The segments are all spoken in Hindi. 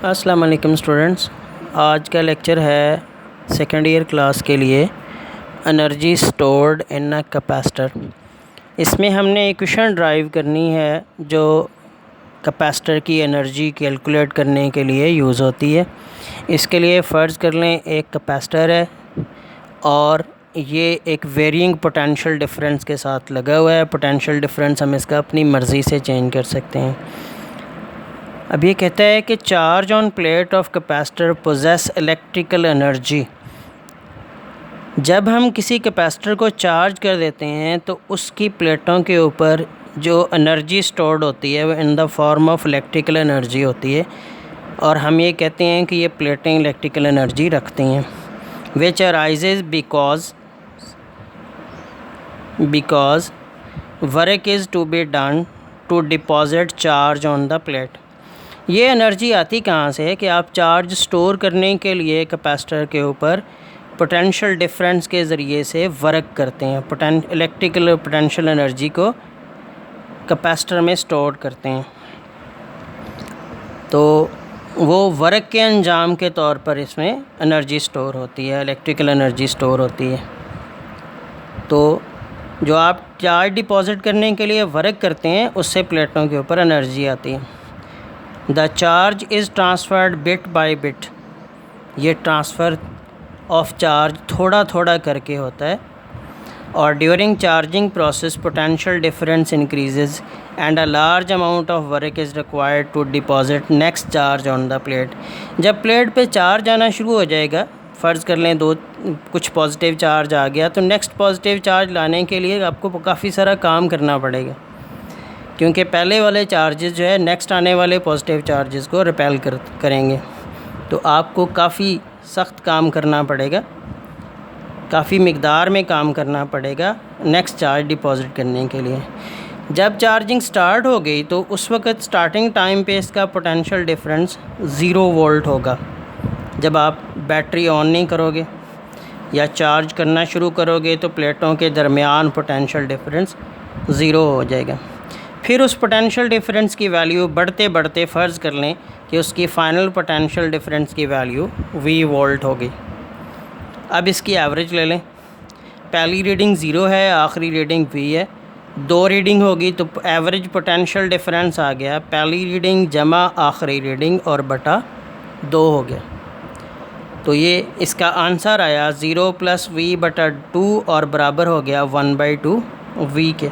अस्सलाम वालेकुम स्टूडेंट्स। आज का लेक्चर है सेकेंड ईयर क्लास के लिए energy stored in a capacitor. इसमें हमने इक्वेशन ड्राइव करनी है जो कैपेसिटर की एनर्जी कैलकुलेट करने के लिए यूज़ होती है। इसके लिए फ़र्ज़ कर लें एक कैपेसिटर है और ये एक वेरिएंग पोटेंशियल डिफरेंस के साथ लगा हुआ है। पोटेंशियल डिफरेंस हम इसका अपनी मर्ज़ी से चेंज कर सकते हैं। अब ये कहता है कि charge on plate of capacitor possess electrical energy. जब हम किसी कैपेसिटर को चार्ज कर देते हैं तो उसकी प्लेटों के ऊपर जो एनर्जी स्टोर्ड होती है वो in the form of electrical energy होती है, और हम ये कहते हैं कि ये प्लेटें इलेक्ट्रिकल एनर्जी रखती हैं। Which arises because work is to be done to deposit charge on the plate. ये एनर्जी आती कहाँ से है कि आप चार्ज स्टोर करने के लिए कैपेसिटर के ऊपर पोटेंशियल डिफरेंस के ज़रिए से वर्क करते हैं। इलेक्ट्रिकल पोटेंशियल एनर्जी को कैपेसिटर में स्टोर करते हैं, तो वो वर्क के अंजाम के तौर पर इसमें एनर्जी स्टोर होती है, इलेक्ट्रिकल एनर्जी स्टोर होती है। तो जो आप चार्ज डिपॉजिट करने के लिए वर्क करते हैं उससे प्लेटों के ऊपर एनर्जी आती है। The charge is transferred bit by bit. ये ट्रांसफ़र ऑफ चार्ज थोड़ा थोड़ा करके होता है। और during charging process potential difference increases and a large amount of work is required to deposit next charge on the plate. जब प्लेट पे चार्ज आना शुरू हो जाएगा, फ़र्ज़ कर लें कुछ पॉजिटिव चार्ज आ गया, तो नेक्स्ट पॉजिटिव चार्ज लाने के लिए आपको काफ़ी सारा काम करना पड़ेगा, क्योंकि पहले वाले चार्जेस जो है नेक्स्ट आने वाले पॉजिटिव चार्जेस को रिपेल करेंगे। तो आपको काफ़ी सख्त काम करना पड़ेगा, काफ़ी मिकदार में काम करना पड़ेगा नेक्स्ट चार्ज डिपॉजिट करने के लिए। जब चार्जिंग स्टार्ट हो गई तो उस वक़्त स्टार्टिंग टाइम पे इसका पोटेंशियल डिफरेंस 0 वोल्ट होगा। जब आप बैटरी ऑन नहीं करोगे या चार्ज करना शुरू करोगे तो प्लेटों के दरमियान पोटेंशियल डिफरेंस 0 हो जाएगा। फिर उस पोटेंशियल डिफरेंस की वैल्यू बढ़ते बढ़ते फ़र्ज़ कर लें कि उसकी फ़ाइनल पोटेंशियल डिफरेंस की वैल्यू V वोल्ट होगी। अब इसकी एवरेज ले लें। पहली रीडिंग 0 है, आखिरी रीडिंग V है। 2 रीडिंग होगी तो एवरेज पोटेंशियल डिफरेंस आ गया पहली रीडिंग जमा आखिरी रीडिंग और बटा 2 हो गया। तो ये इसका आंसर आया 0 + V/2 और बराबर हो गया 1/2 V के।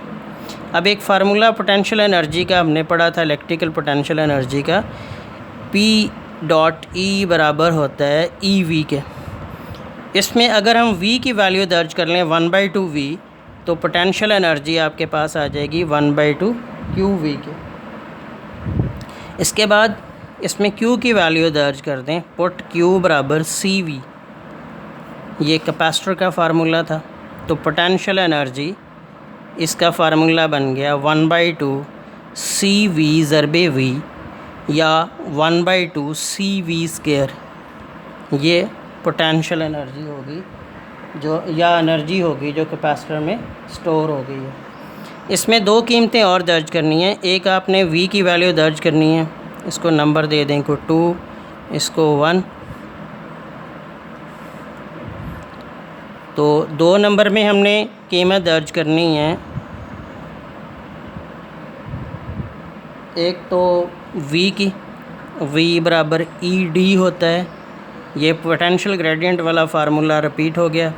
अब एक फार्मूला पोटेंशियल एनर्जी का हमने पढ़ा था, इलेक्ट्रिकल पोटेंशियल एनर्जी का, P.E बराबर होता है EV के। इसमें अगर हम V की वैल्यू दर्ज कर लें 1/2 V, तो पोटेंशियल एनर्जी आपके पास आ जाएगी 1/2 QV के। इसके बाद इसमें Q की वैल्यू दर्ज कर दें, पुट Q बराबर CV। ये कैपेसिटर का फार्मूला था, तो पोटेंशियल एनर्जी इसका फार्मूला बन गया 1/2 CV ज़रबे V या 1/2 CV²। ये पोटेंशियल एनर्जी होगी जो या एनर्जी होगी जो कैपेसिटर में स्टोर हो गई है। इसमें 2 कीमतें और दर्ज करनी हैं। एक आपने V की वैल्यू दर्ज करनी है, इसको नंबर दे दें को 2, इसको 1। तो 2 नंबर में हमने कीमत दर्ज करनी है। एक तो V की, V बराबर ED होता है, ये पोटेंशियल ग्रेडियंट वाला फार्मूला रिपीट हो गया।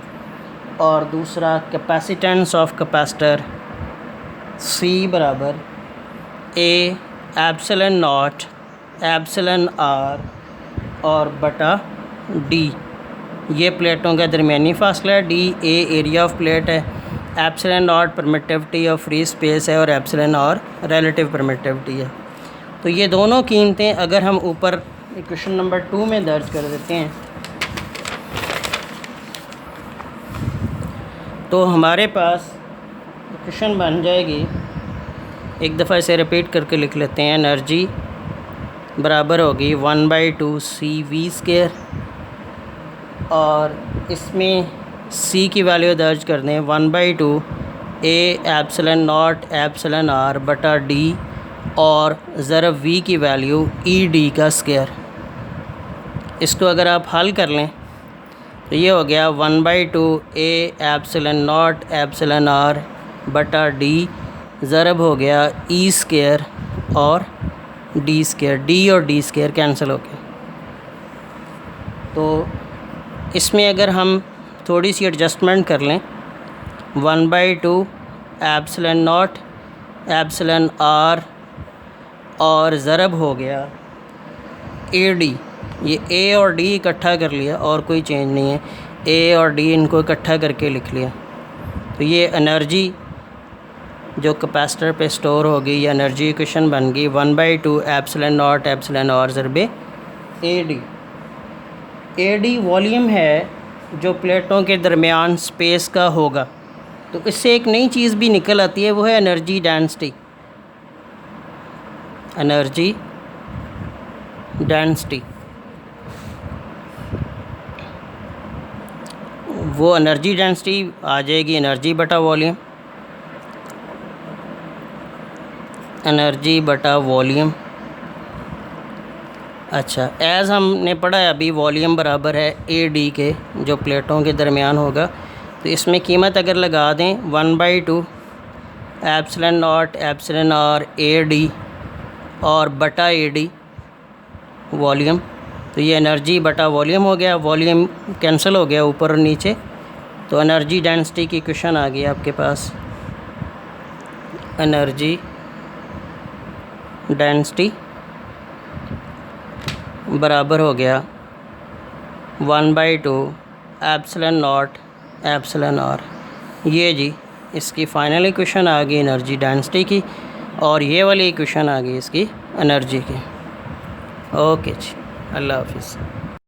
और दूसरा कैपेसिटेंस ऑफ कैपेसिटर C बराबर A ε0 εr और बटा D। ये प्लेटों का दरमियानी फासला है, D A area of plate है, ε0 परमिटिविटी ऑफ फ्री स्पेस है और εr रिलेटिव परमिटिविटी है। तो ये दोनों कीमतें अगर हम ऊपर इक्वेशन नंबर 2 में दर्ज कर देते हैं तो हमारे पास इक्वेशन बन जाएगी। एक दफ़ा इसे रिपीट करके लिख लेते हैं। एनर्जी बराबर होगी 1/2 CV², और इसमें C की वैल्यू दर्ज कर दें 1/2 A ε0 εr बटा D और ज़रा V की वैल्यू ED का स्क्वायर। इसको अगर आप हल कर लें तो ये हो गया 1/2 A epsilon not epsilon R बटा D ज़रब हो गया E स्क्वायर और D स्क्वायर, D और D स्क्वायर कैंसिल हो गया। तो इसमें अगर हम थोड़ी सी एडजस्टमेंट कर लें 1/2 एप्सिलॉन नॉट एप्सिलॉन R और ज़रब हो गया AD, ये A और D इकट्ठा कर लिया और कोई चेंज नहीं है, A और D इनको इकट्ठा करके लिख लिया। तो ये एनर्जी जो कैपेसिटर पे स्टोर होगी या एनर्जी इक्वेशन बन गई 1/2 epsilon not epsilon R ज़रबे AD। AD volume है जो प्लेटों के दरमियान स्पेस का होगा। तो इससे एक नई चीज़ भी निकल आती है, वो है एनर्जी डेंसिटी। एनर्जी डेंसिटी वो एनर्जी डेंसिटी आ जाएगी एनर्जी बटा वॉल्यूम, एनर्जी बटा वॉल्यूम। अच्छा, एज़ हमने पढ़ा है अभी वॉल्यूम बराबर है AD के जो प्लेटों के दरमियान होगा। तो इसमें कीमत अगर लगा दें 1/2 epsilon not epsilon R AD और बटा AD वॉल्यूम, तो ये एनर्जी बटा वॉल्यूम हो गया, वॉल्यूम कैंसिल हो गया ऊपर और नीचे। तो एनर्जी डेंसिटी की इक्वेशन आ गई आपके पास, एनर्जी डेंसिटी बराबर हो गया 1/2 एप्सिलॉन नॉट एप्सिलॉन R। ये जी इसकी फ़ाइनल इक्वेशन आ गई एनर्जी डेंसिटी की, और ये वाली इक्वेशन आ गई इसकी एनर्जी की। ओके जी, अल्लाह हाफिज़।